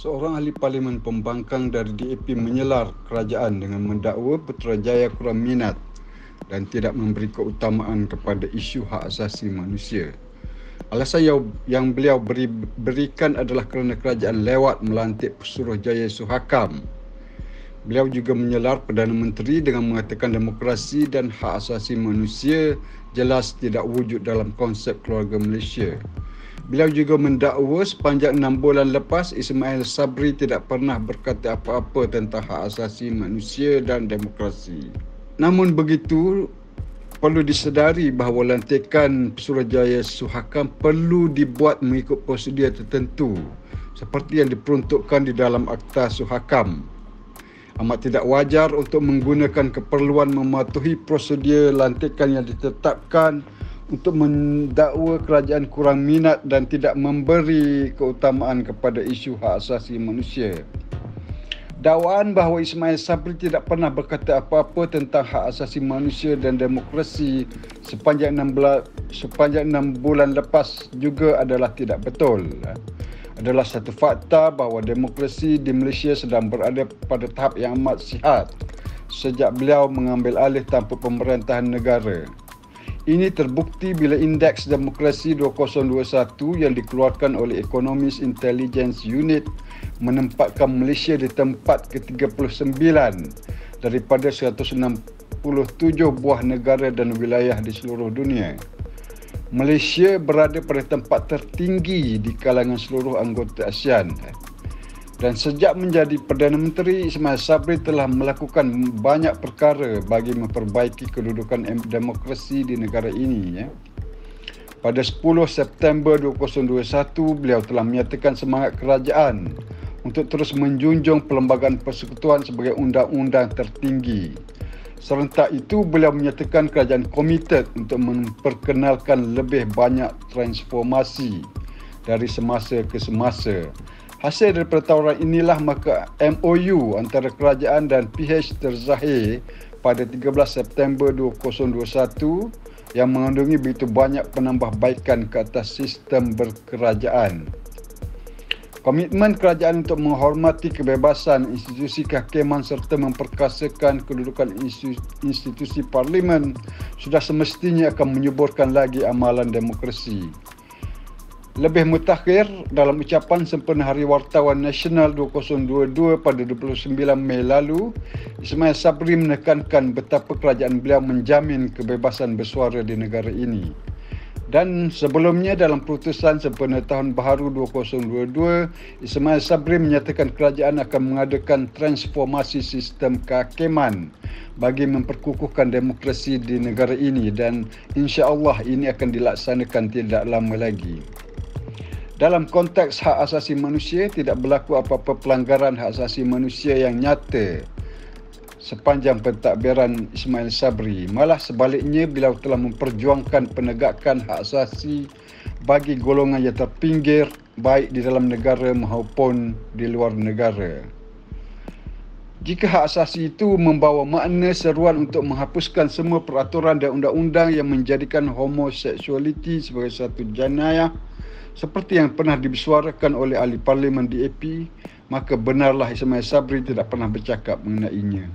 Seorang ahli parlimen pembangkang dari DAP menyelar kerajaan dengan mendakwa Putrajaya kurang minat dan tidak memberi keutamaan kepada isu hak asasi manusia. Alasan yang beliau berikan adalah kerana kerajaan lewat melantik Putrajaya Suhakam. Beliau juga menyelar Perdana Menteri dengan mengatakan demokrasi dan hak asasi manusia jelas tidak wujud dalam konsep keluarga Malaysia. Beliau juga mendakwa sepanjang 6 bulan lepas Ismail Sabri tidak pernah berkata apa-apa tentang hak asasi manusia dan demokrasi. Namun begitu, perlu disedari bahawa lantikan Putrajaya Suhakam perlu dibuat mengikut prosedur tertentu seperti yang diperuntukkan di dalam Akta Suhakam. Amat tidak wajar untuk menggunakan keperluan mematuhi prosedur lantikan yang ditetapkan untuk mendakwa kerajaan kurang minat dan tidak memberi keutamaan kepada isu hak asasi manusia. Dakwaan bahawa Ismail Sabri tidak pernah berkata apa-apa tentang hak asasi manusia dan demokrasi sepanjang 6 bulan lepas juga adalah tidak betul. Adalah satu fakta bahawa demokrasi di Malaysia sedang berada pada tahap yang amat sihat sejak beliau mengambil alih tampuk pemerintahan negara. Ini terbukti bila Indeks Demokrasi 2021 yang dikeluarkan oleh Economist Intelligence Unit menempatkan Malaysia di tempat ke-39 daripada 167 buah negara dan wilayah di seluruh dunia. Malaysia berada pada tempat tertinggi di kalangan seluruh anggota ASEAN. Dan sejak menjadi Perdana Menteri, Ismail Sabri telah melakukan banyak perkara bagi memperbaiki kedudukan demokrasi di negara ini. Pada 10 September 2021, beliau telah menyatakan semangat kerajaan untuk terus menjunjung Perlembagaan Persekutuan sebagai undang-undang tertinggi. Serentak itu, beliau menyatakan kerajaan komited untuk memperkenalkan lebih banyak transformasi dari semasa ke semasa. Hasil daripada tawaran inilah maka MOU antara kerajaan dan PH terzahir pada 13 September 2021 yang mengandungi begitu banyak penambahbaikan ke atas sistem berkerajaan. Komitmen kerajaan untuk menghormati kebebasan institusi kehakiman serta memperkasakan kedudukan institusi parlimen sudah semestinya akan menyuburkan lagi amalan demokrasi. Lebih mutakhir, dalam ucapan sempena Hari Wartawan Nasional 2022 pada 29 Mei lalu, Ismail Sabri menekankan betapa kerajaan beliau menjamin kebebasan bersuara di negara ini. Dan sebelumnya dalam putusan sempena Tahun Baharu 2022, Ismail Sabri menyatakan kerajaan akan mengadakan transformasi sistem kehakiman bagi memperkukuhkan demokrasi di negara ini dan insya-Allah ini akan dilaksanakan tidak lama lagi. Dalam konteks hak asasi manusia, tidak berlaku apa-apa pelanggaran hak asasi manusia yang nyata sepanjang pentadbiran Ismail Sabri. Malah sebaliknya, beliau telah memperjuangkan penegakan hak asasi bagi golongan yang terpinggir baik di dalam negara maupun di luar negara. Jika hak asasi itu membawa makna seruan untuk menghapuskan semua peraturan dan undang-undang yang menjadikan homoseksualiti sebagai satu jenayah seperti yang pernah disuarakan oleh ahli parlimen DAP, maka benarlah Ismail Sabri tidak pernah bercakap mengenainya.